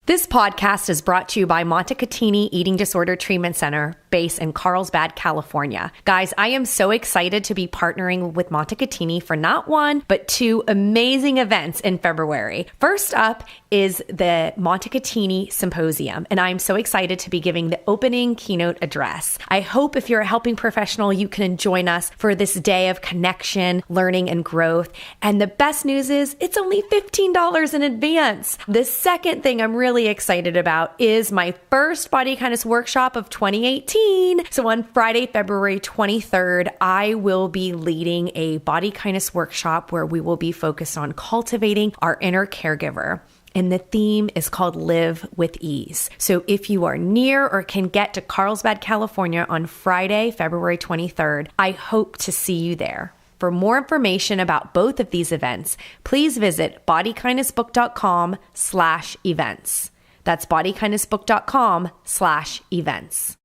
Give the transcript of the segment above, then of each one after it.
This podcast is brought to you by Montecatini Eating Disorder Treatment Center, based in Carlsbad, California. Guys, I am so excited to be partnering with Montecatini for not one, but two amazing events in February. First up is the Montecatini Symposium, and I'm so excited to be giving the opening keynote address. I hope if you're a helping professional, you can join us for this day of connection, learning, and growth. And the best news is it's only $15 in advance. The second thing I'm really excited about is my first Body Kindness workshop of 2018. So on Friday, February 23rd, I will be leading a Body Kindness workshop where we will be focused on cultivating our inner caregiver. And the theme is called Live with Ease. So if you are near or can get to Carlsbad, California on Friday, February 23rd, I hope to see you there. For more information about both of these events, please visit bodykindnessbook.com/events. That's bodykindnessbook.com/events.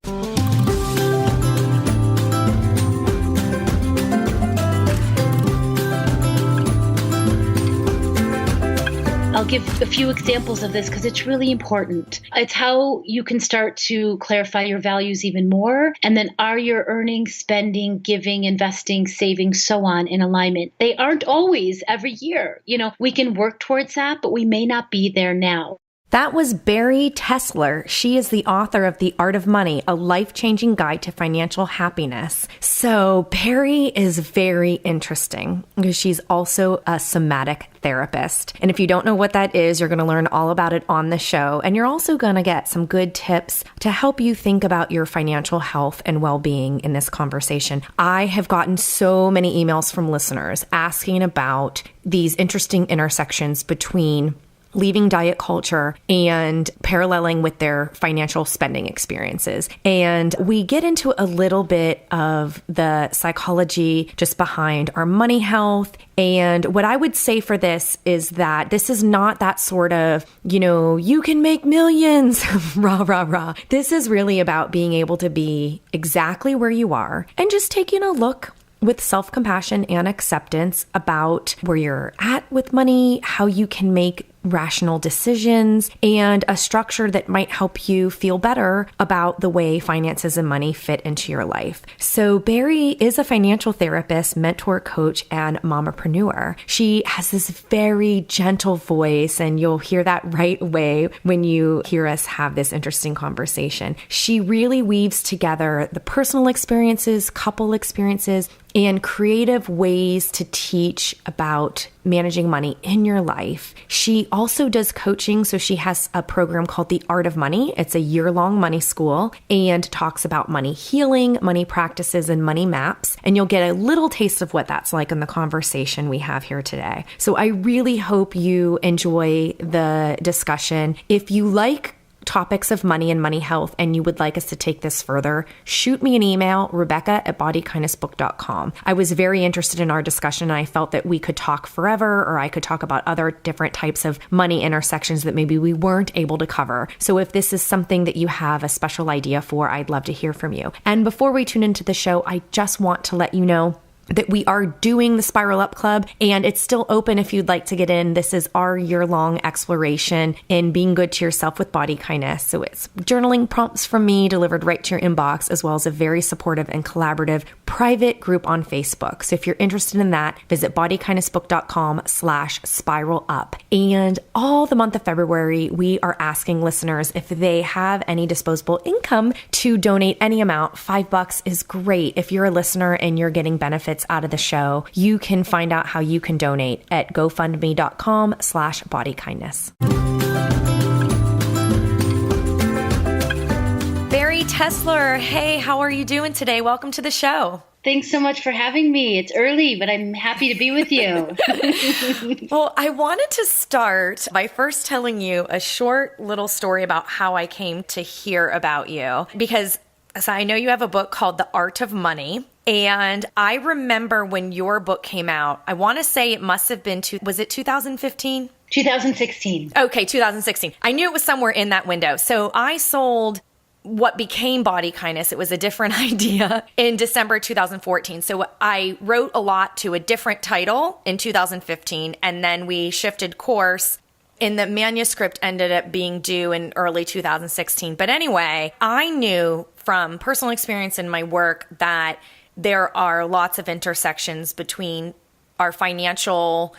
I'll give a few examples of this because it's really important. It's how you can start to clarify your values even more. And then are your earning, spending, giving, investing, saving, so on in alignment? They aren't always every year. We can work towards that, but we may not be there now. That was Bari Tessler. She is the author of The Art of Money, a life-changing guide to financial happiness. So Bari is very interesting because she's also a somatic therapist. And if you don't know what that is, you're going to learn all about it on the show. And you're also going to get some good tips to help you think about your financial health and well-being in this conversation. I have gotten so many emails from listeners asking about these interesting intersections between leaving diet culture and paralleling with their financial spending experiences. And we get into a little bit of the psychology just behind our money health. And what I would say for this is that this is not that sort of, you can make millions, rah, rah, rah. This is really about being able to be exactly where you are and just taking a look with self-compassion and acceptance about where you're at with money, how you can make rational decisions, and a structure that might help you feel better about the way finances and money fit into your life. So Bari is a financial therapist, mentor, coach, and mompreneur. She has this very gentle voice, and you'll hear that right away when you hear us have this interesting conversation. She really weaves together the personal experiences, couple experiences, and creative ways to teach about managing money in your life. She also does coaching. So she has a program called The Art of Money. It's a year-long money school and talks about money healing, money practices, and money maps. And you'll get a little taste of what that's like in the conversation we have here today. So I really hope you enjoy the discussion. If you like topics of money and money health and you would like us to take this further, shoot me an email, Rebecca@bodykindnessbook.com. I was very interested in our discussion and I felt that we could talk forever, or I could talk about other different types of money intersections that maybe we weren't able to cover. So if this is something that you have a special idea for, I'd love to hear from you. And before we tune into the show, I just want to let you know that we are doing the Spiral Up Club, and it's still open if you'd like to get in. This is our year-long exploration in being good to yourself with body kindness. So it's journaling prompts from me delivered right to your inbox, as well as a very supportive and collaborative private group on Facebook. So if you're interested in that, visit bodykindnessbook.com/spiralup. And all the month of February, we are asking listeners if they have any disposable income to donate any amount. $5 is great. If you're a listener and you're getting benefits out of the show, you can find out how you can donate at gofundme.com/bodykindness. Bari Tessler, hey, how are you doing today? Welcome to the show. Thanks so much for having me. It's early, but I'm happy to be with you. Well, I wanted to start by first telling you a short little story about how I came to hear about you, because I know you have a book called The Art of Money. And I remember when your book came out, I want to say it must have been, was it 2015? 2016. Okay, 2016. I knew it was somewhere in that window. So I sold what became Body Kindness. It was a different idea in December 2014. So I wrote a lot to a different title in 2015, and then we shifted course And the manuscript ended up being due in early 2016. But anyway, I knew from personal experience in my work that there are lots of intersections between our financial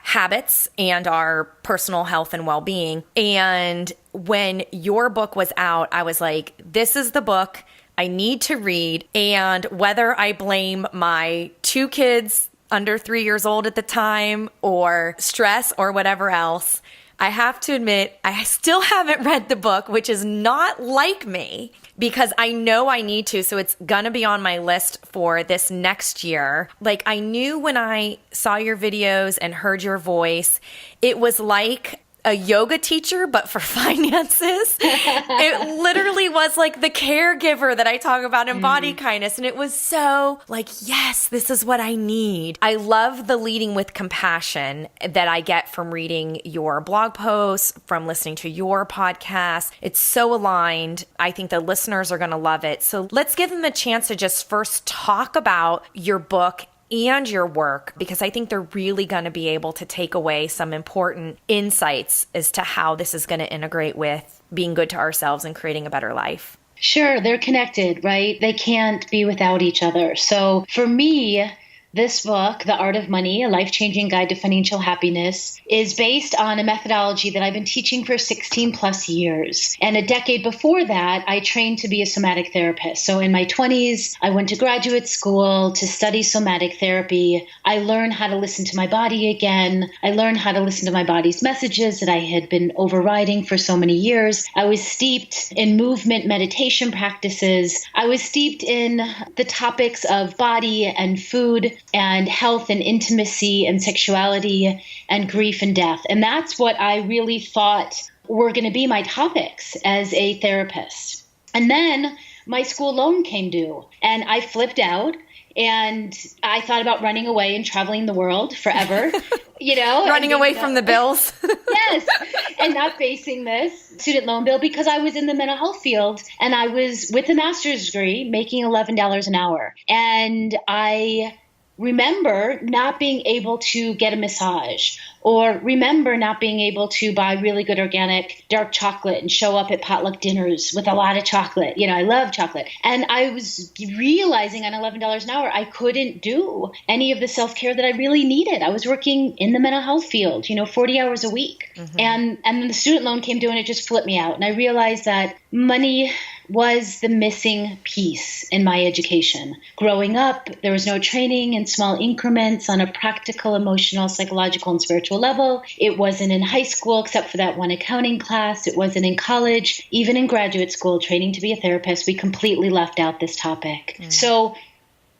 habits and our personal health and well-being. And when your book was out, I was like, this is the book I need to read. And whether I blame my 2 kids under 3 years old at the time or stress or whatever else, I have to admit, I still haven't read the book, which is not like me because I know I need to. So it's going to be on my list for this next year. Like I knew when I saw your videos and heard your voice, it was like a yoga teacher, but for finances. It literally was like the caregiver that I talk about in Body Kindness. And it was so like, yes, this is what I need. I love the leading with compassion that I get from reading your blog posts, from listening to your podcast. It's so aligned. I think the listeners are going to love it. So let's give them a chance to just first talk about your book and your work, because I think they're really going to be able to take away some important insights as to how this is going to integrate with being good to ourselves and creating a better life. Sure, they're connected, right? They can't be without each other. So for me, this book, The Art of Money, A Life-Changing Guide to Financial Happiness, is based on a methodology that I've been teaching for 16 plus years. And a decade before that, I trained to be a somatic therapist. So in my 20s, I went to graduate school to study somatic therapy. I learned how to listen to my body again. I learned how to listen to my body's messages that I had been overriding for so many years. I was steeped in movement meditation practices. I was steeped in the topics of body and food and health and intimacy and sexuality and grief and death. And that's what I really thought were going to be my topics as a therapist. And then my school loan came due and I flipped out and I thought about running away and traveling the world forever, running away from the bills. Yes. And not facing this student loan bill because I was in the mental health field and I was with a master's degree making $11 an hour. And I remember not being able to get a massage, or remember not being able to buy really good organic dark chocolate and show up at potluck dinners with a lot of chocolate. I love chocolate. And I was realizing on $11 an hour, I couldn't do any of the self-care that I really needed. I was working in the mental health field, 40 hours a week. Mm-hmm. And then the student loan came due and it just flipped me out. And I realized that money was the missing piece in my education. Growing up, there was no training in small increments on a practical, emotional, psychological, and spiritual level. It wasn't in high school, except for that one accounting class. It wasn't in college. Even in graduate school, training to be a therapist, we completely left out this topic. So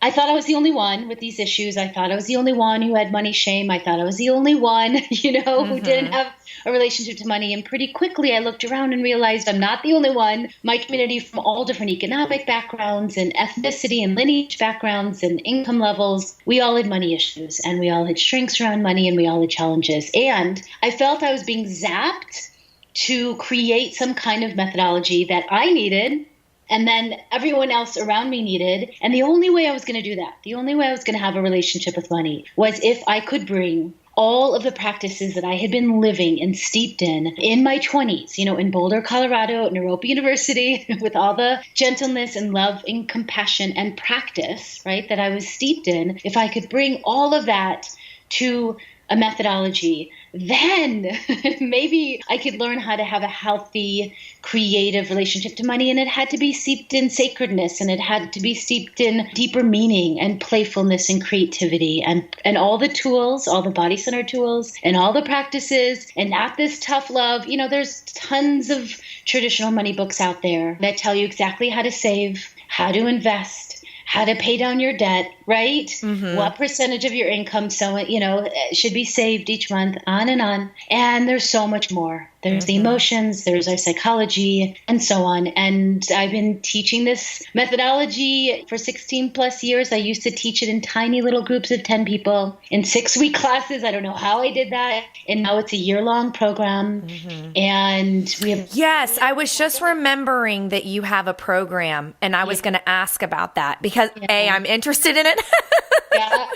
I thought I was the only one with these issues. I thought I was the only one who had money shame. I thought I was the only one, who didn't have a relationship to money. And pretty quickly I looked around and realized I'm not the only one. My community, from all different economic backgrounds and ethnicity and lineage backgrounds and income levels, we all had money issues and we all had strengths around money and we all had challenges. And I felt I was being zapped to create some kind of methodology that I needed and then everyone else around me needed. And the only way I was going to do that, the only way I was going to have a relationship with money was if I could bring all of the practices that I had been living and steeped in my 20s, in Boulder, Colorado, at Naropa University, with all the gentleness and love and compassion and practice, right, that I was steeped in. If I could bring all of that to a methodology, then maybe I could learn how to have a healthy, creative relationship to money. And it had to be steeped in sacredness, and it had to be steeped in deeper meaning and playfulness and creativity and all the tools, all the body-centered tools and all the practices, and not this tough love. There's tons of traditional money books out there that tell you exactly how to save, how to invest, how to pay down your debt, right? Mm-hmm. What percentage of your income should be saved each month, on and on. And there's so much more. There's the emotions, there's our psychology, and so on. And I've been teaching this methodology for 16 plus years. I used to teach it in tiny little groups of 10 people in 6-week classes. I don't know how I did that. And now it's a year-long program. Mm-hmm. And we have... Yes, I was just remembering that you have a program, and I was going to ask about that because, A, I'm interested in it. Yeah.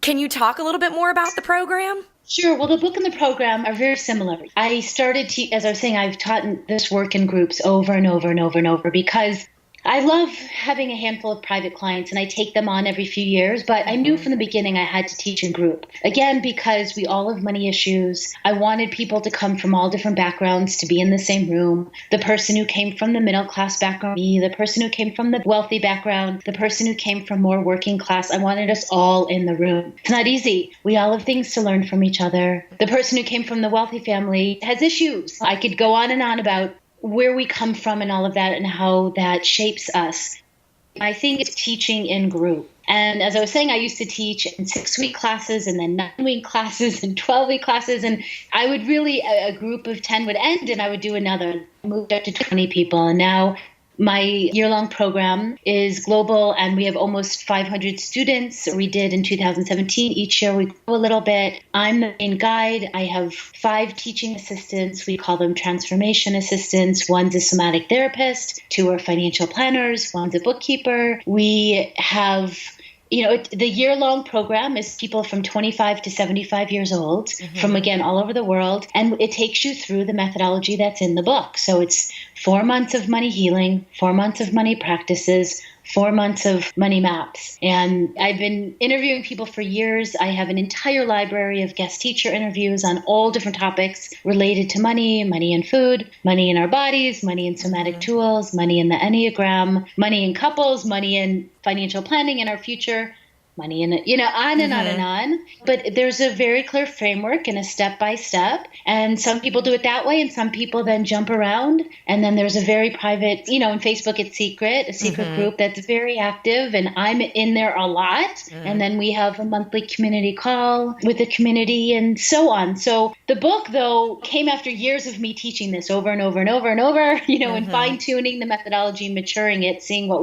Can you talk a little bit more about the program? Sure. Well, the book and the program are very similar. I started, as I was saying, I've taught this work in groups over and over and over and over because I love having a handful of private clients and I take them on every few years, but I knew from the beginning I had to teach in group. Again, because we all have money issues. I wanted people to come from all different backgrounds to be in the same room. The person who came from the middle class background, me, the person who came from the wealthy background, the person who came from more working class. I wanted us all in the room. It's not easy. We all have things to learn from each other. The person who came from the wealthy family has issues. I could go on and on about where we come from and all of that and how that shapes us. I think it's teaching in group. And as I was saying, I used to teach in 6-week classes and then 9-week classes and 12-week classes. And I would really, a group of 10 would end and I would do another. I moved up to 20 people. And now my year-long program is global and we have almost 500 students. We did in 2017. Each year we grow a little bit. I'm the main guide. I have 5 teaching assistants. We call them transformation assistants. One's a somatic therapist. 2 are financial planners. One's a bookkeeper. We have the year-long program is people from 25 to 75 years old from, again, all over the world. And it takes you through the methodology that's in the book. So it's 4 months of money healing, 4 months of money practices, 4 months of money maps. And I've been interviewing people for years. I have an entire library of guest teacher interviews on all different topics related to money, money and food, money in our bodies, money in somatic tools, money in the Enneagram, money in couples, money in financial planning in our future, money in it, on and on and on. But there's a very clear framework and a step-by-step. And some people do it that way and some people then jump around. And then there's a very private, in Facebook it's a secret group that's very active and I'm in there a lot. And then we have a monthly community call with the community and so on. So the book, though, came after years of me teaching this over and over and over and over, and fine-tuning the methodology, maturing it, seeing what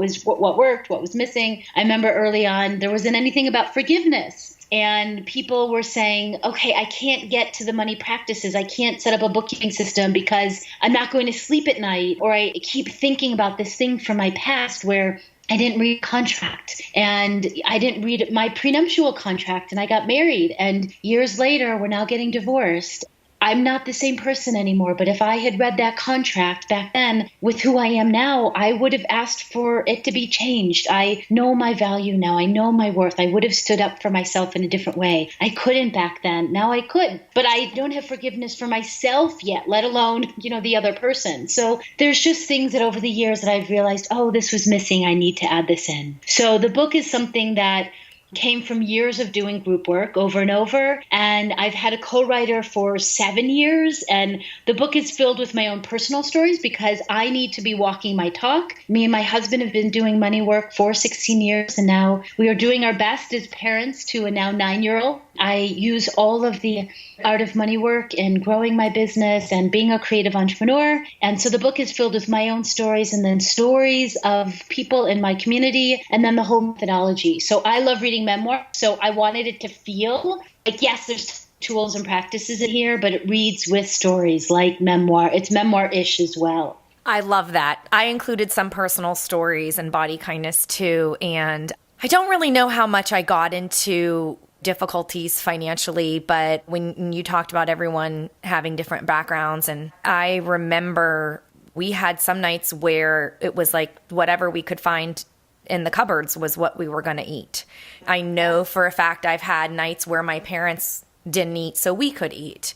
worked, what was missing. I remember early on, there wasn't anything about forgiveness. And people were saying, okay, I can't get to the money practices. I can't set up a bookkeeping system because I'm not going to sleep at night. Or I keep thinking about this thing from my past where I didn't read a contract and I didn't read my prenuptial contract and I got married. And years later, we're now getting divorced. I'm not the same person anymore, but if I had read that contract back then with who I am now, I would have asked for it to be changed. I know my value now. I know my worth. I would have stood up for myself in a different way. I couldn't back then. Now I could, but I don't have forgiveness for myself yet, let alone, the other person. So there's just things that over the years that I've realized, oh, this was missing. I need to add this in. So the book is something that came from years of doing group work over and over. And I've had a co-writer for 7 years. And the book is filled with my own personal stories because I need to be walking my talk. Me and my husband have been doing money work for 16 years. And now we are doing our best as parents to a now 9-year-old. I use all of the art of money work in growing my business and being a creative entrepreneur. And so the book is filled with my own stories and then stories of people in my community and then the whole methodology. So I love reading memoir. So I wanted it to feel like, yes, there's tools and practices in here, but it reads with stories like memoir. It's memoir-ish as well. I love that. I included some personal stories and body kindness too. And I don't really know how much I got into difficulties financially, but when you talked about everyone having different backgrounds, and I remember we had some nights where it was like whatever we could find in the cupboards was what we were going to eat. I know for a fact I've had nights where my parents didn't eat so we could eat.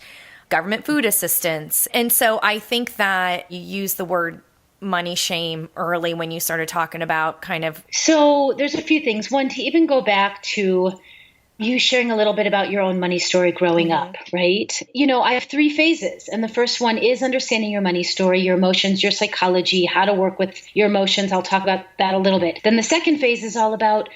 Government food assistance. And so I think that you use the word money shame early when you started talking about kind of. So there's a few things. One, to even go back to you sharing a little bit about your own money story growing up, right? I have 3 phases. And the first one is understanding your money story, your emotions, your psychology, how to work with your emotions. I'll talk about that a little bit. Then the second phase is all about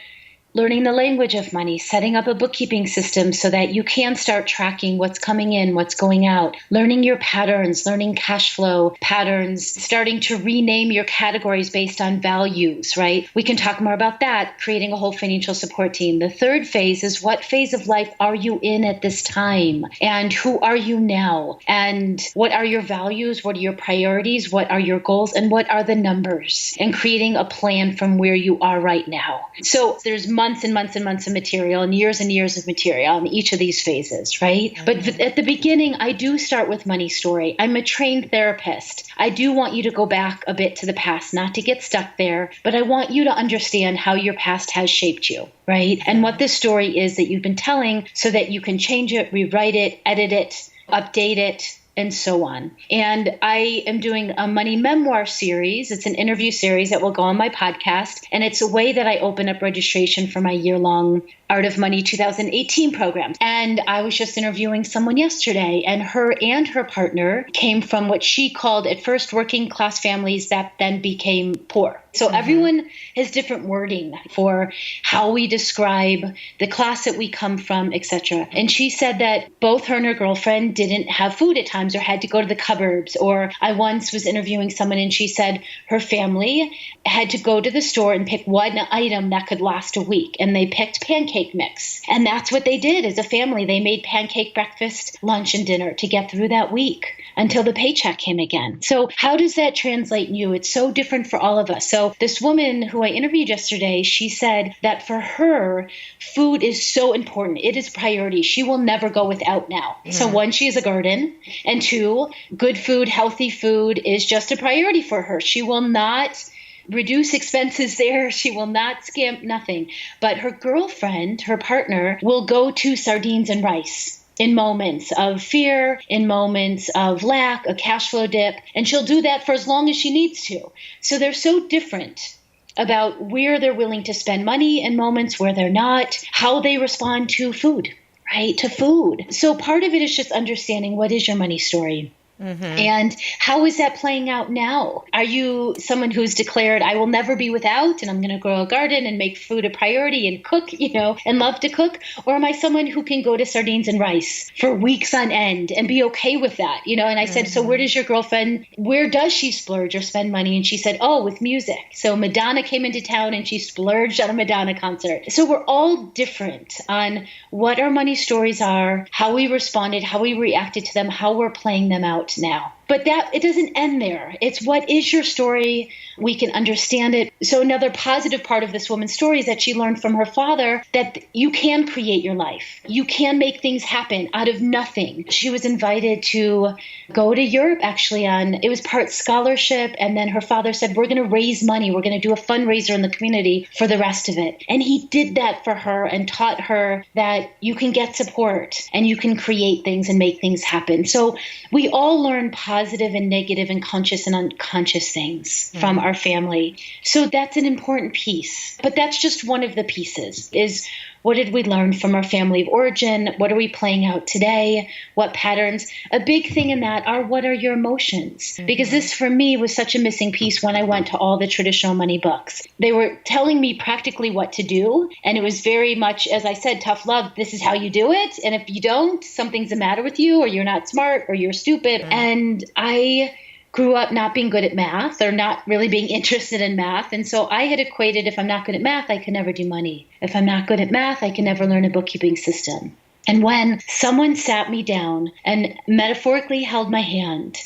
learning the language of money, setting up a bookkeeping system so that you can start tracking what's coming in, what's going out, learning your patterns, learning cash flow patterns, starting to rename your categories based on values, right? We can talk more about that, creating a whole financial support team. The third phase is what phase of life are you in at this time? And who are you now? And what are your values? What are your priorities? What are your goals? And what are the numbers? And creating a plan from where you are right now. So there's months and months and months of material and years of material in each of these phases, right? Mm-hmm. But at the beginning, I do start with money story. I'm a trained therapist. I do want you to go back a bit to the past, not to get stuck there, but I want you to understand how your past has shaped you, right? Mm-hmm. And what this story is that you've been telling so that you can change it, rewrite it, edit it, update it, and so on. And I am doing a money memoir series. It's an interview series that will go on my podcast. And it's a way that I open up registration for my year-long Art of Money 2018 program. And I was just interviewing someone yesterday, and her partner came from what she called at first working class families that then became poor. So everyone has different wording for how we describe the class that we come from, etc. And she said that both her and her girlfriend didn't have food at times or had to go to the cupboards. Or I once was interviewing someone and she said her family had to go to the store and pick one item that could last a week. And they picked pancake mix. And that's what they did as a family. They made pancake breakfast, lunch, and dinner to get through that week until the paycheck came again. So how does that translate in you? It's so different for all of us. So this woman who I interviewed yesterday, she said that for her, food is so important. It is priority. She will never go without now. Mm-hmm. So one, she has a garden. And two, good food, healthy food is just a priority for her. She will not reduce expenses there. She will not skimp, nothing. But her girlfriend, her partner, will go to sardines and rice in moments of fear, in moments of lack, a cash flow dip, and she'll do that for as long as she needs to. So they're so different about where they're willing to spend money and moments where they're not, how they respond to food, right? To food. So part of it is just understanding what is your money story. Mm-hmm. And how is that playing out now? Are you someone who's declared, I will never be without, and I'm going to grow a garden and make food a priority and cook, and love to cook? Or am I someone who can go to sardines and rice for weeks on end and be okay with that? And I said, so where does your girlfriend, where does she splurge or spend money? And she said, with music. So Madonna came into town and she splurged on a Madonna concert. So we're all different on what our money stories are, how we responded, how we reacted to them, how we're playing them out now. But that it doesn't end there. It's what is your story? We can understand it. So another positive part of this woman's story is that she learned from her father that you can create your life. You can make things happen out of nothing. She was invited to go to Europe actually it was part scholarship. And then her father said, we're going to raise money. We're going to do a fundraiser in the community for the rest of it. And he did that for her and taught her that you can get support and you can create things and make things happen. So we all learn positive and negative and conscious and unconscious things from our family. So that's an important piece. But that's just one of the pieces is what did we learn from our family of origin? What are we playing out today? What patterns? A big thing in that are what are your emotions? Mm-hmm. Because this for me was such a missing piece when I went to all the traditional money books. They were telling me practically what to do. And it was very much, as I said, tough love. This is how you do it. And if you don't, something's the matter with you or you're not smart or you're stupid. Mm-hmm. And I grew up not being good at math or not really being interested in math. And so I had equated if I'm not good at math, I can never do money. If I'm not good at math, I can never learn a bookkeeping system. And when someone sat me down and metaphorically held my hand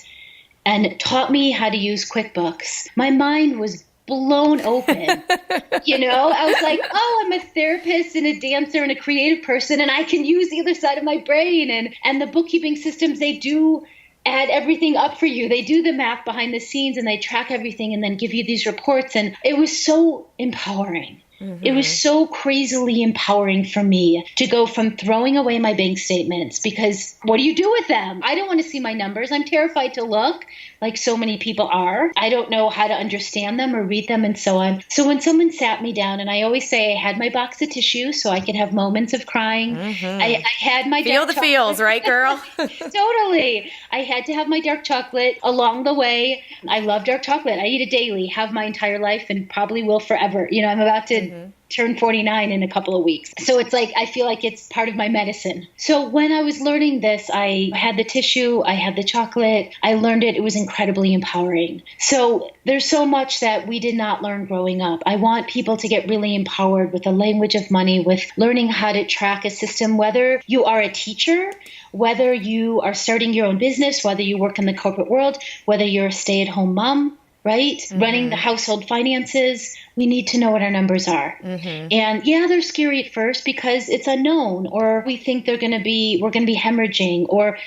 and taught me how to use QuickBooks, my mind was blown open. I was like, I'm a therapist and a dancer and a creative person, and I can use the other side of my brain. And the bookkeeping systems, they do add everything up for you. They do the math behind the scenes and they track everything and then give you these reports. And it was so empowering. Mm-hmm. It was so crazily empowering for me to go from throwing away my bank statements because what do you do with them? I don't want to see my numbers. I'm terrified to look like so many people are. I don't know how to understand them or read them and so on. So when someone sat me down, and I always say I had my box of tissues so I could have moments of crying. Mm-hmm. I had my feel the chocolate. Feels, right, girl? Totally. I had to have my dark chocolate along the way. I love dark chocolate. I eat it daily, have my entire life, and probably will forever. I'm about to turn 49 in a couple of weeks. So it's like, I feel like it's part of my medicine. So when I was learning this, I had the tissue, I had the chocolate, I learned it. It was incredibly empowering. So there's so much that we did not learn growing up. I want people to get really empowered with the language of money, with learning how to track a system, whether you are a teacher, whether you are starting your own business, whether you work in the corporate world, whether you're a stay-at-home mom, right? Running the household finances, we need to know what our numbers are. And yeah, they're scary at first because it's unknown, or we think we're going to be hemorrhaging, or,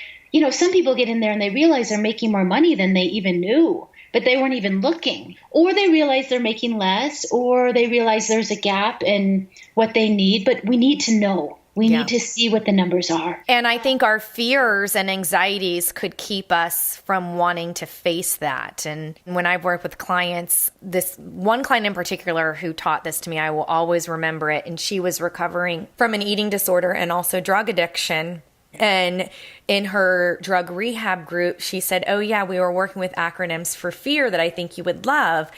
some people get in there and they realize they're making more money than they even knew, but they weren't even looking, or they realize they're making less, or they realize there's a gap in what they need, but we need to know. We need to see what the numbers are. And I think our fears and anxieties could keep us from wanting to face that. And when I've worked with clients, this one client in particular who taught this to me, I will always remember it. And she was recovering from an eating disorder and also drug addiction. And in her drug rehab group, she said, oh yeah, we were working with acronyms for fear that I think you would love.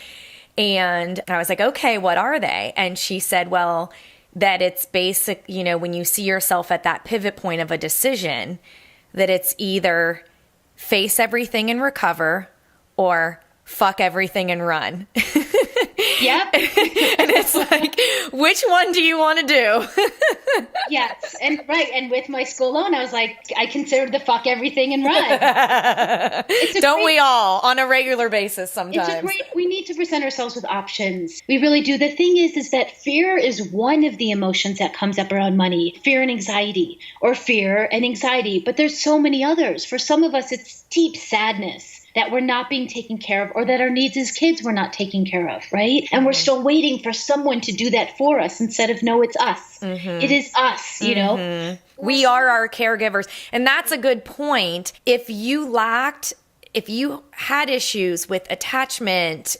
And I was like, okay, what are they? And she said, well, that it's basic, when you see yourself at that pivot point of a decision, that it's either face everything and recover or fuck everything and run. Yep. And it's like, which one do you want to do? Yes. And right. And with my school loan, I was like, I considered the fuck everything and run. Don't we all on a regular basis sometimes? We need to present ourselves with options. We really do. The thing is that fear is one of the emotions that comes up around money. Fear and anxiety, or fear and anxiety. But there's so many others. For some of us, it's deep sadness that we're not being taken care of, or that our needs as kids were not taken care of, right? And we're still waiting for someone to do that for us instead of, no, it's us. It is us, We are our caregivers. And that's a good point. If you had issues with attachment,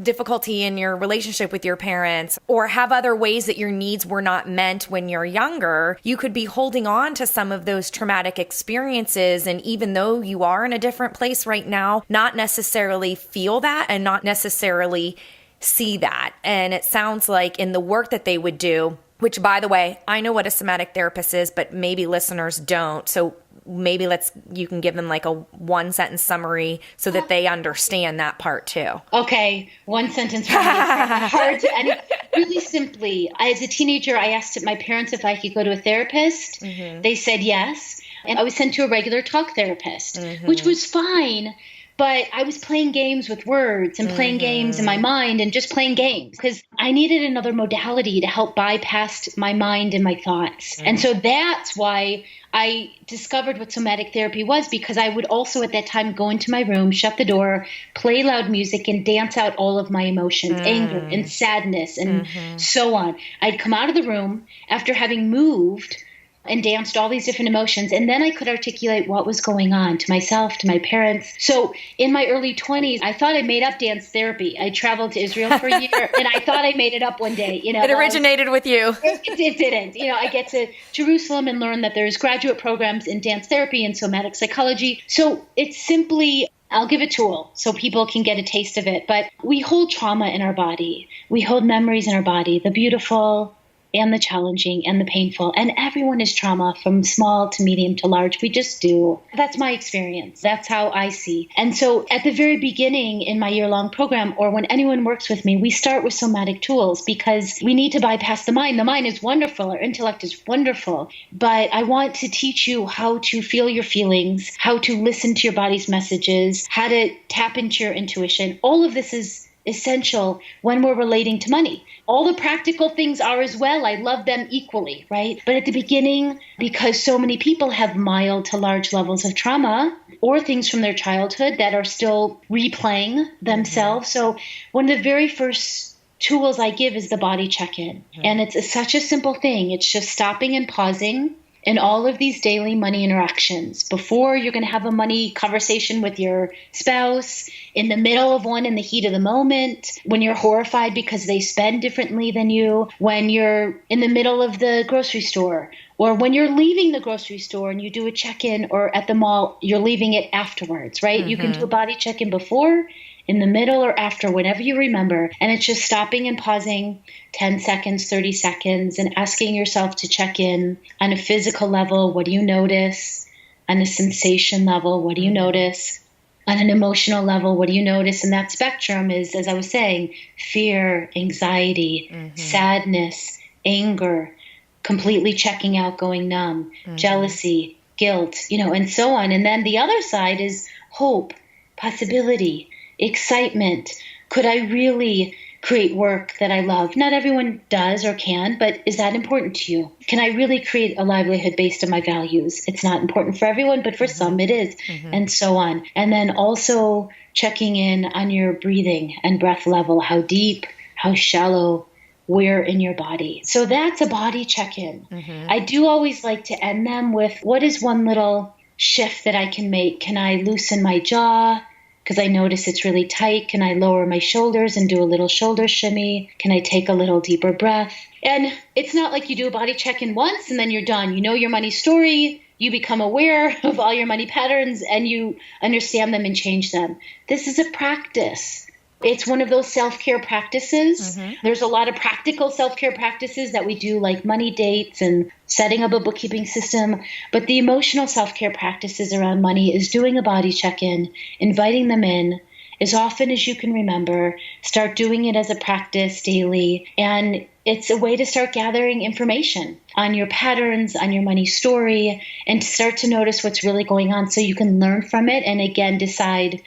difficulty in your relationship with your parents, or have other ways that your needs were not met when you're younger, you could be holding on to some of those traumatic experiences. And even though you are in a different place right now, not necessarily feel that and not necessarily see that. And it sounds like in the work that they would do, which, by the way, I know what a somatic therapist is, but maybe listeners don't. So maybe you can give them like a 1-sentence summary so that they understand that part too. Okay. 1 sentence. Hard to, and really simply, as a teenager, I asked my parents if I could go to a therapist. They said yes. And I was sent to a regular talk therapist, which was fine. But I was playing games with words and playing games in my mind and just playing games because I needed another modality to help bypass my mind and my thoughts. And so that's why I discovered what somatic therapy was, because I would also at that time go into my room, shut the door, play loud music, and dance out all of my emotions, anger and sadness and so on. I'd come out of the room after having moved and danced all these different emotions. And then I could articulate what was going on to myself, to my parents. So in my early 20s, I thought I made up dance therapy. I traveled to Israel for a year and I thought I made it up one day. It originated with you. It didn't. I get to Jerusalem and learn that there's graduate programs in dance therapy and somatic psychology. So it's simply, I'll give a tool so people can get a taste of it. But we hold trauma in our body. We hold memories in our body, the beautiful and the challenging and the painful. And everyone is trauma from small to medium to large. We just do. That's my experience. That's how I see. And so at the very beginning in my year-long program, or when anyone works with me, we start with somatic tools because we need to bypass the mind. The mind is wonderful. Our intellect is wonderful. But I want to teach you how to feel your feelings, how to listen to your body's messages, how to tap into your intuition. All of this is essential when we're relating to money. All the practical things are as well. I love them equally, right? But at the beginning, because so many people have mild to large levels of trauma or things from their childhood that are still replaying themselves. So one of the very first tools I give is the body check-in. And it's such a simple thing. It's just stopping and pausing in all of these daily money interactions. Before you're going to have a money conversation with your spouse, in the middle of one in the heat of the moment, when you're horrified because they spend differently than you, when you're in the middle of the grocery store, or when you're leaving the grocery store and you do a check-in, or at the mall, you're leaving it afterwards, right? You can do a body check-in before, in the middle, or after, whenever you remember. And it's just stopping and pausing 10 seconds, 30 seconds, and asking yourself to check in on a physical level. What do you notice? On a sensation level, what do you notice? On an emotional level, what do you notice? And that spectrum is, as I was saying, fear, anxiety, sadness, anger, completely checking out, going numb, jealousy, guilt, and so on. And then the other side is hope, possibility, excitement. Could I really create work that I love? Not everyone does or can, but is that important to you? Can I really create a livelihood based on my values? It's not important for everyone, but for some it is, and so on. And then also checking in on your breathing and breath level, how deep, how shallow, where in your body. So that's a body check-in. I do always like to end them with, what is one little shift that I can make? Can I loosen my jaw because I notice it's really tight? Can I lower my shoulders and do a little shoulder shimmy? Can I take a little deeper breath? And it's not like you do a body check-in once and then you're done. You know your money story, you become aware of all your money patterns, and you understand them and change them. This is a practice. It's one of those self-care practices. There's a lot of practical self-care practices that we do, like money dates and setting up a bookkeeping system. But the emotional self-care practices around money is doing a body check-in, inviting them in as often as you can remember. Start doing it as a practice daily. And it's a way to start gathering information on your patterns, on your money story, and start to notice what's really going on so you can learn from it and again decide,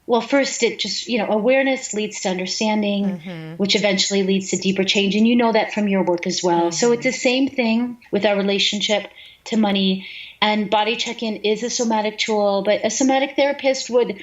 well, first, it just, awareness leads to understanding, which eventually leads to deeper change. And you know that from your work as well. So it's the same thing with our relationship to money. And body check-in is a somatic tool, but a somatic therapist would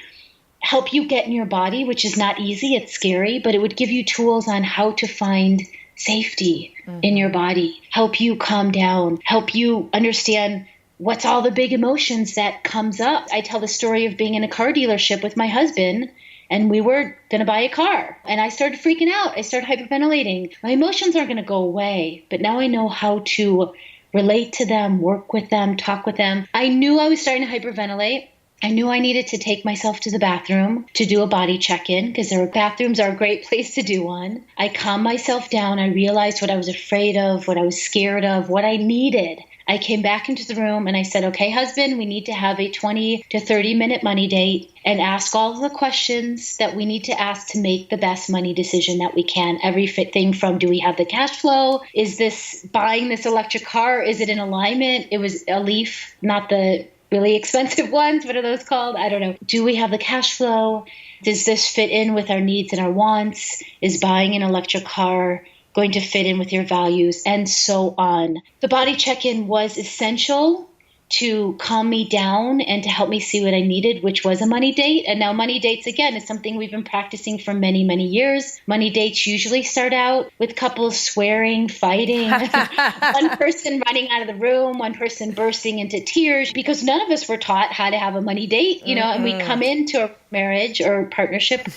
help you get in your body, which is not easy. It's scary, but it would give you tools on how to find safety in your body, help you calm down, help you understand what's all the big emotions that comes up. I tell the story of being in a car dealership with my husband, and we were going to buy a car. And I started freaking out. I started hyperventilating. My emotions aren't going to go away, but now I know how to relate to them, work with them, talk with them. I knew I was starting to hyperventilate. I knew I needed to take myself to the bathroom to do a body check-in because bathrooms are a great place to do one. I calmed myself down. I realized what I was afraid of, what I was scared of, what I needed. I came back into the room and I said, okay, husband, we need to have a 20 to 30 minute money date and ask all of the questions that we need to ask to make the best money decision that we can. Everything from, do we have the cash flow? Is this buying this electric car? Is it in alignment? It was a Leaf, not the really expensive ones. What are those called? I don't know. Do we have the cash flow? Does this fit in with our needs and our wants? Is buying an electric car going to fit in with your values, and so on. The body check-in was essential to calm me down and to help me see what I needed, which was a money date. And now money dates, again, is something we've been practicing for many, many years. Money dates usually start out with couples swearing, fighting, one person running out of the room, one person bursting into tears, because none of us were taught how to have a money date, and we come into a marriage or partnership.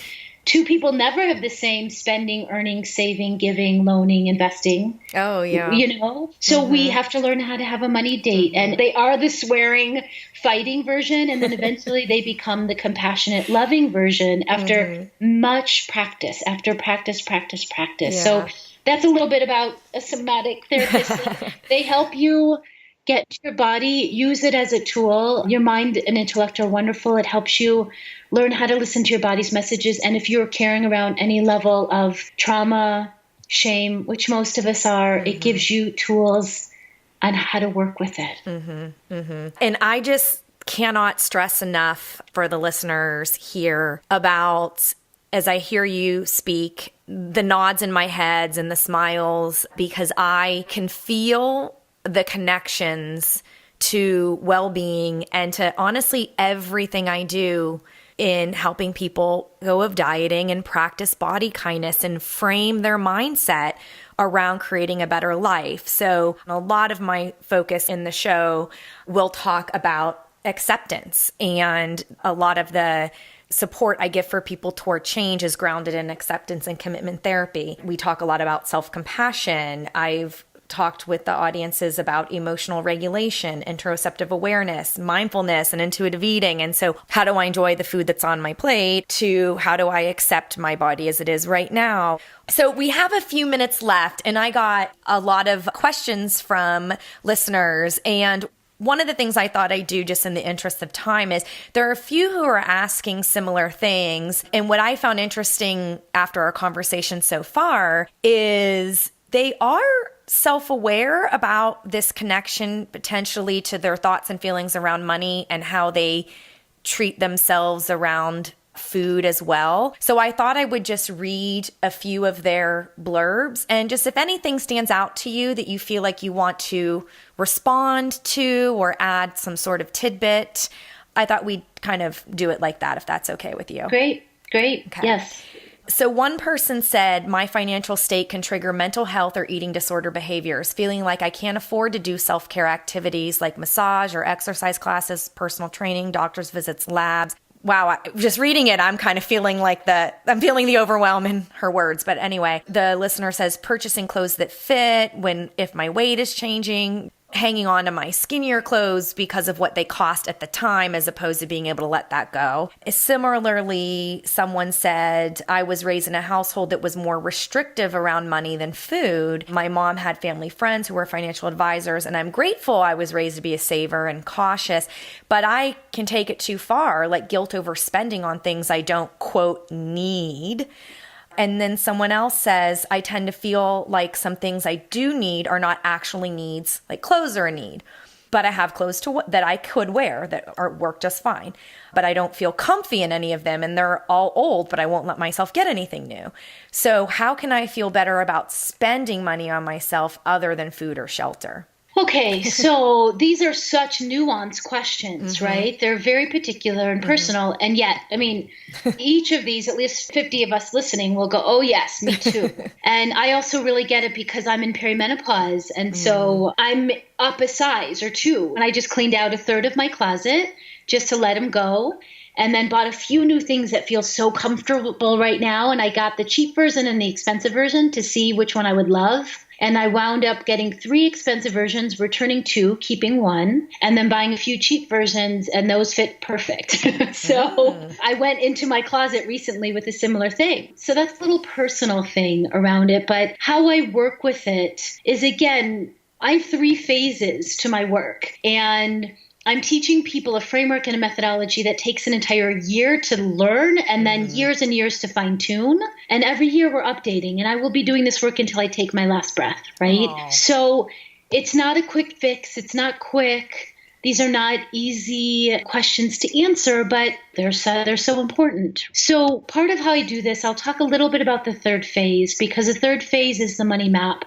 Two people never have the same spending, earning, saving, giving, loaning, investing. Oh, yeah. So we have to learn how to have a money date. And they are the swearing, fighting version. And then eventually they become the compassionate, loving version after much practice, after practice. Yeah. So that's a little bit about a somatic therapist. They help you get to your body, use it as a tool. Your mind and intellect are wonderful. It helps you learn how to listen to your body's messages. And if you're carrying around any level of trauma, shame, which most of us are, it gives you tools on how to work with it. And I just cannot stress enough for the listeners here about, as I hear you speak, the nods in my heads and the smiles, because I can feel the connections to well-being and to honestly everything I do in helping people go of dieting and practice body kindness and frame their mindset around creating a better life. So a lot of my focus in the show will talk about acceptance, and a lot of the support I give for people toward change is grounded in acceptance and commitment therapy. We talk a lot about self-compassion. I've talked with the audiences about emotional regulation, interoceptive awareness, mindfulness, and intuitive eating. And so how do I enjoy the food that's on my plate to how do I accept my body as it is right now? So we have a few minutes left, and I got a lot of questions from listeners. And one of the things I thought I'd do just in the interest of time is there are a few who are asking similar things. And what I found interesting after our conversation so far is they are self-aware about this connection potentially to their thoughts and feelings around money and how they treat themselves around food as well. So I thought I would just read a few of their blurbs, and just if anything stands out to you that you feel like you want to respond to or add some sort of tidbit, I thought we'd kind of do it like that, if that's okay with you. Great. Okay. Yes. So one person said, my financial state can trigger mental health or eating disorder behaviors, feeling like I can't afford to do self-care activities like massage or exercise classes, personal training, doctor's visits, labs. Wow, just reading it, I'm kind of feeling like I'm feeling the overwhelm in her words. But anyway, the listener says, purchasing clothes that fit if my weight is changing, hanging on to my skinnier clothes because of what they cost at the time, as opposed to being able to let that go. Similarly, someone said, I was raised in a household that was more restrictive around money than food. My mom had family friends who were financial advisors, and I'm grateful I was raised to be a saver and cautious, but I can take it too far, like guilt over spending on things I don't, quote, need. And then someone else says, I tend to feel like some things I do need are not actually needs, like clothes are a need. But I have clothes that I could wear that work just fine. But I don't feel comfy in any of them, and they're all old, but I won't let myself get anything new. So how can I feel better about spending money on myself other than food or shelter? Okay, so these are such nuanced questions, right? They're very particular and personal. And yet, I mean, each of these, at least 50 of us listening will go, oh, yes, me too. And I also really get it because I'm in perimenopause. And so I'm up a size or two. And I just cleaned out a third of my closet just to let them go. And then bought a few new things that feel so comfortable right now. And I got the cheap version and the expensive version to see which one I would love. And I wound up getting 3 expensive versions, returning 2, keeping 1, and then buying a few cheap versions, and those fit perfect. So I went into my closet recently with a similar thing. So that's a little personal thing around it. But how I work with it is, again, I have 3 phases to my work. And I'm teaching people a framework and a methodology that takes an entire year to learn and then years and years to fine tune. And every year we're updating, and I will be doing this work until I take my last breath, right? Aww. So it's not a quick fix. It's not quick. These are not easy questions to answer, but they're so important. So part of how I do this, I'll talk a little bit about the 3rd phase, because the 3rd phase is the money map.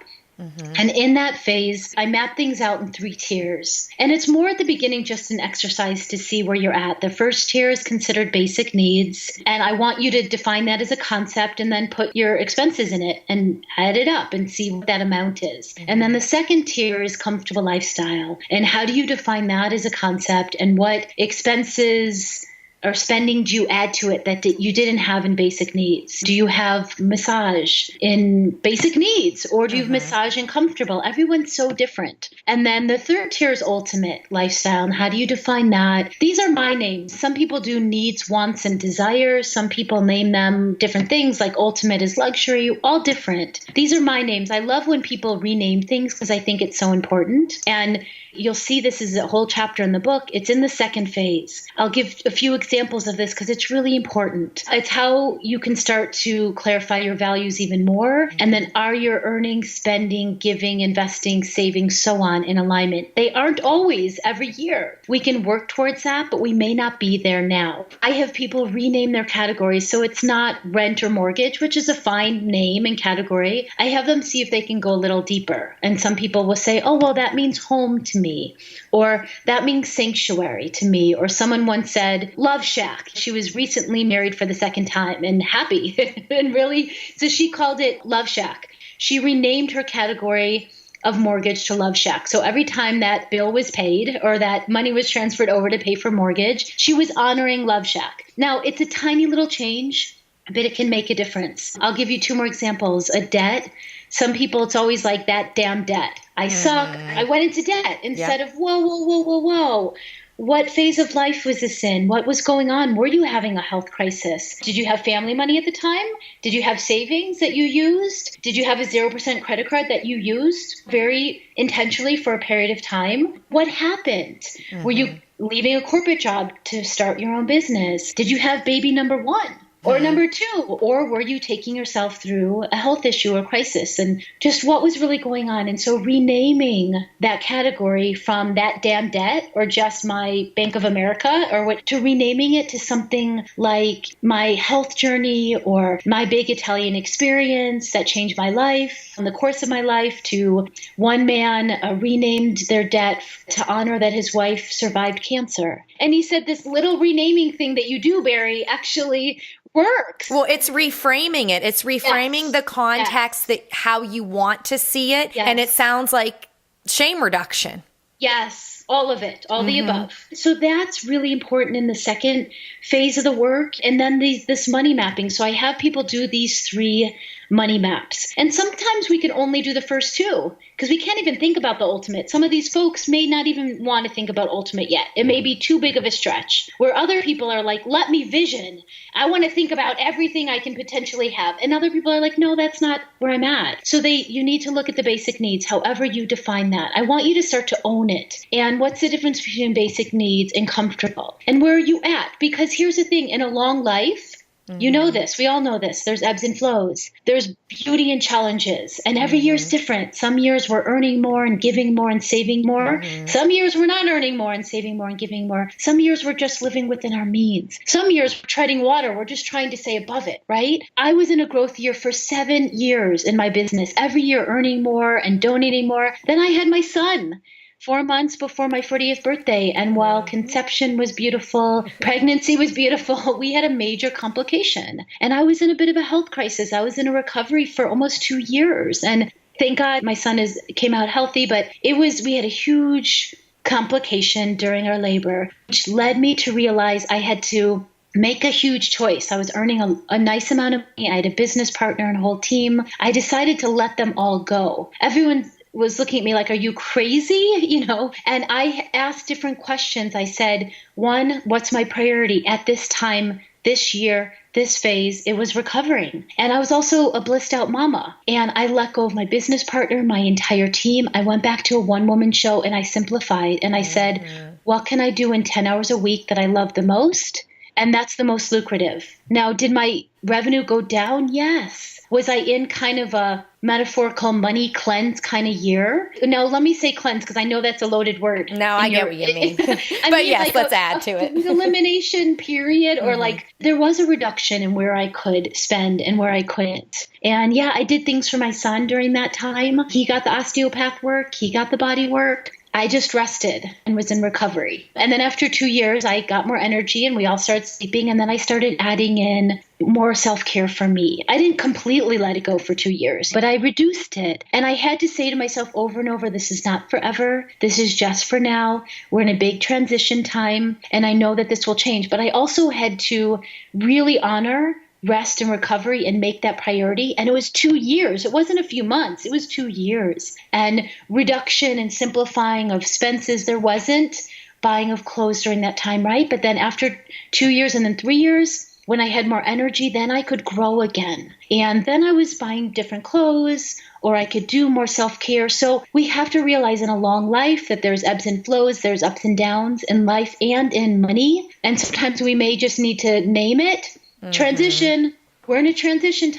And in that phase, I map things out in 3 tiers. And it's more at the beginning just an exercise to see where you're at. The first tier is considered basic needs. And I want you to define that as a concept and then put your expenses in it and add it up and see what that amount is. And then the second tier is comfortable lifestyle. And how do you define that as a concept, and what expenses or spending do you add to it that you didn't have in basic needs? Do you have massage in basic needs, or do you have massage in comfortable? Everyone's so different. And then the 3rd tier is ultimate lifestyle. And how do you define that? These are my names. Some people do needs, wants, and desires. Some people name them different things, like ultimate is luxury, all different. These are my names. I love when people rename things because I think it's so important. And you'll see this is a whole chapter in the book. It's in the 2nd phase. I'll give a few examples of this because it's really important. It's how you can start to clarify your values even more. And then are your earning, spending, giving, investing, saving, so on in alignment? They aren't always every year. We can work towards that, but we may not be there now. I have people rename their categories. So it's not rent or mortgage, which is a fine name and category. I have them see if they can go a little deeper. And some people will say, oh, well, that means home to me, or that means sanctuary to me. Or someone once said love shack. She was recently married for the 2nd time and happy and really, so she called it love shack. She renamed her category of mortgage to love shack. So every time that bill was paid or that money was transferred over to pay for mortgage, she was honoring love shack. Now it's a tiny little change, but it can make a difference. I'll give you 2 more examples. A debt. Some people, it's always like that damn debt. I suck. I went into debt instead of whoa. What phase of life was this in? What was going on? Were you having a health crisis? Did you have family money at the time? Did you have savings that you used? Did you have a 0% credit card that you used very intentionally for a period of time? What happened? Were you leaving a corporate job to start your own business? Did you have baby number 1? Or number two, or were you taking yourself through a health issue or crisis, and just what was really going on? And so renaming that category from that damn debt or just my Bank of America or what, to renaming it to something like my health journey or my big Italian experience that changed my life in the course of my life. To one man renamed their debt to honor that his wife survived cancer. And he said this little renaming thing that you do, Bari, actually works. Well, it's reframing it. It's reframing the context that how you want to see it. Yes. And it sounds like shame reduction. Yes, all of it, all the above. So that's really important in the second phase of the work. And then this money mapping. So I have people do these 3 money maps. And sometimes we can only do the first 2 because we can't even think about the ultimate. Some of these folks may not even want to think about ultimate yet. It may be too big of a stretch. Where other people are like, let me vision. I want to think about everything I can potentially have. And other people are like, no, that's not where I'm at. So you need to look at the basic needs, however you define that. I want you to start to own it. And what's the difference between basic needs and comfortable? And where are you at? Because here's the thing, in a long life, you know this. We all know this. There's ebbs and flows. There's beauty and challenges. And every year is different. Some years we're earning more and giving more and saving more. Some years we're not earning more and saving more and giving more. Some years we're just living within our means. Some years we're treading water. We're just trying to stay above it, right? I was in a growth year for 7 years in my business, every year earning more and donating more. Then I had my son 4 months before my 40th birthday. And while conception was beautiful, pregnancy was beautiful, we had a major complication. And I was in a bit of a health crisis. I was in a recovery for almost 2 years. And thank God my son came out healthy, but we had a huge complication during our labor, which led me to realize I had to make a huge choice. I was earning a nice amount of money. I had a business partner and a whole team. I decided to let them all go. Everyone was looking at me like, are you crazy? And I asked different questions. I said, 1, what's my priority at this time, this year, this phase? It was recovering. And I was also a blissed out mama. And I let go of my business partner, my entire team. I went back to a 1-woman show and I simplified. And I said, what can I do in 10 hours a week that I love the most? And that's the most lucrative. Now, did my revenue go down? Yes. Was I in kind of a metaphorical money cleanse kind of year? No, let me say cleanse because I know that's a loaded word. No, I get what you mean. But yes, like let's add to it. Elimination period, or like there was a reduction in where I could spend and where I couldn't. And yeah, I did things for my son during that time. He got the osteopath work. He got the body work. I just rested and was in recovery. And then after 2 years, I got more energy and we all started sleeping. And then I started adding in more self-care for me. I didn't completely let it go for 2 years, but I reduced it. And I had to say to myself over and over, this is not forever. This is just for now. We're in a big transition time. And I know that this will change. But I also had to really honor rest and recovery and make that priority. And it was 2 years. It wasn't a few months. It was 2 years. And reduction and simplifying of expenses. There wasn't buying of clothes during that time, right? But then after 2 years and then 3 years, when I had more energy, then I could grow again. And then I was buying different clothes, or I could do more self-care. So we have to realize in a long life that there's ebbs and flows, there's ups and downs in life and in money. And sometimes we may just need to name it. Transition. We're in a transition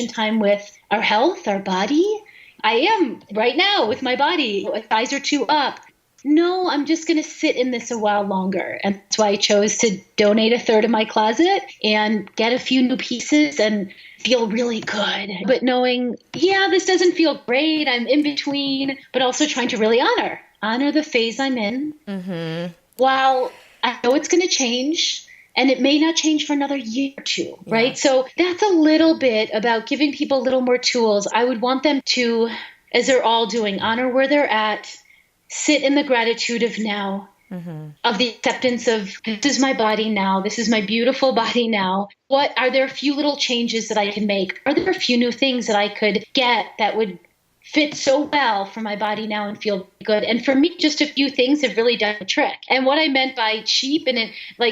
time with our health, our body. I am right now with my body, a size or 2 up. No, I'm just going to sit in this a while longer. And that's why I chose to donate 1/3 of my closet and get a few new pieces and feel really good. But knowing, this doesn't feel great. I'm in between, but also trying to really honor the phase I'm in. While I know it's going to change. And it may not change for another year or 2, right? So that's a little bit about giving people a little more tools. I would want them to, as they're all doing, honor where they're at, sit in the gratitude of now, of the acceptance of this is my body now, this is my beautiful body now. What are there a few little changes that I can make? Are there a few new things that I could get that would fit so well for my body now and feel good? And for me, just a few things have really done the trick. And what I meant by cheap,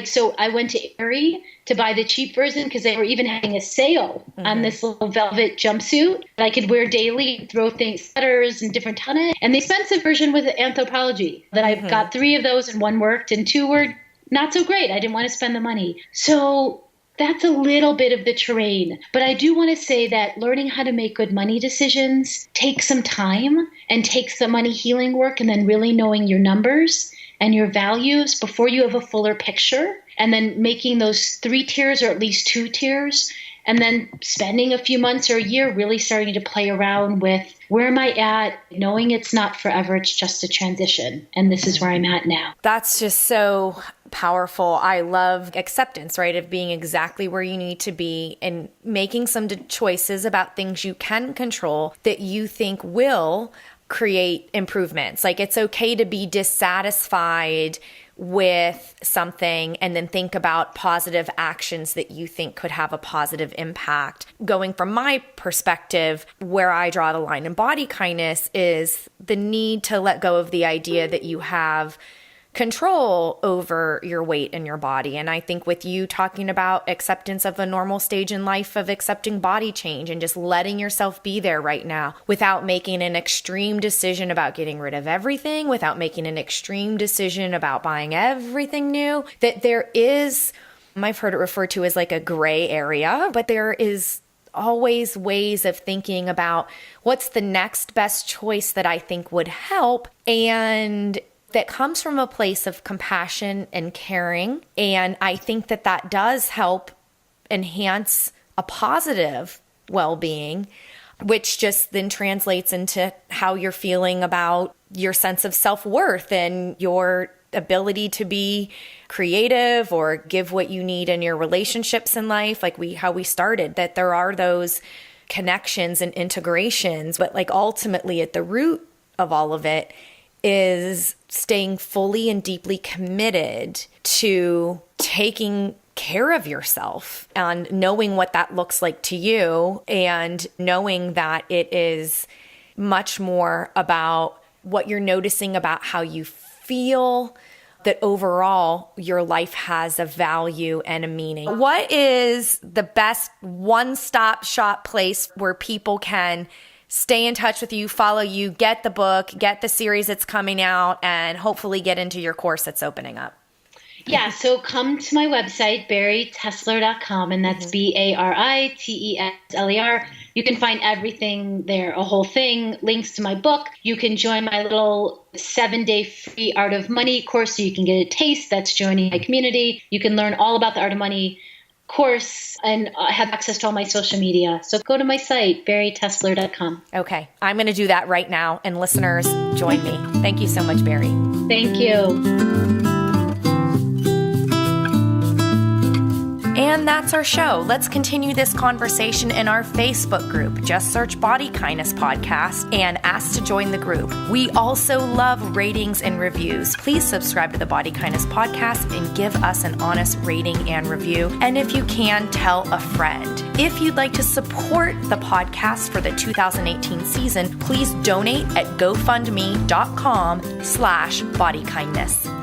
so I went to Aerie to buy the cheap version because they were even having a sale on this little velvet jumpsuit that I could wear daily, throw sweaters and different on it. And the expensive version was Anthropologie that I've got 3 of those and 1 worked and 2 were not so great. I didn't want to spend the money. So That's a little bit of the terrain. But I do want to say that learning how to make good money decisions takes some time and takes the money healing work, and then really knowing your numbers and your values before you have a fuller picture, and then making those 3 tiers or at least 2 tiers, and then spending a few months or a year really starting to play around with where am I at, knowing it's not forever, it's just a transition. And this is where I'm at now. That's just so powerful. I love acceptance, right? Of being exactly where you need to be and making some choices about things you can control that you think will create improvements. Like, it's okay to be dissatisfied with something and then think about positive actions that you think could have a positive impact. Going from my perspective, where I draw the line in body kindness is the need to let go of the idea that you have control over your weight and your body. And I think with you talking about acceptance of a normal stage in life of accepting body change and just letting yourself be there right now without making an extreme decision about getting rid of everything, without making an extreme decision about buying everything new, that there is, I've heard it referred to as like a gray area, but there is always ways of thinking about what's the next best choice that I think would help, and that comes from a place of compassion and caring. And I think that that does help enhance a positive well-being, which just then translates into how you're feeling about your sense of self-worth and your ability to be creative or give what you need in your relationships in life, like how we started, that there are those connections and integrations, but like ultimately at the root of all of it is staying fully and deeply committed to taking care of yourself and knowing what that looks like to you, and knowing that it is much more about what you're noticing about how you feel, that overall your life has a value and a meaning. What is the best one-stop shop place where people can stay in touch with you, follow you, get the book, get the series that's coming out, and hopefully get into your course that's opening up? Yeah, so come to my website, baritessler.com, and that's BARITESLER. You can find everything there, a whole thing, links to my book. You can join my little 7-day free Art of Money course so you can get a taste. That's joining my community. You can learn all about the Art of Money course and have access to all my social media. So go to my site, baritessler.com. Okay, I'm going to do that right now. And listeners, join me. Thank you so much, Bari. Thank you. And that's our show. Let's continue this conversation in our Facebook group. Just search Body Kindness Podcast and ask to join the group. We also love ratings and reviews. Please subscribe to the Body Kindness Podcast and give us an honest rating and review. And if you can, tell a friend. If you'd like to support the podcast for the 2018 season, please donate at gofundme.com/bodykindness.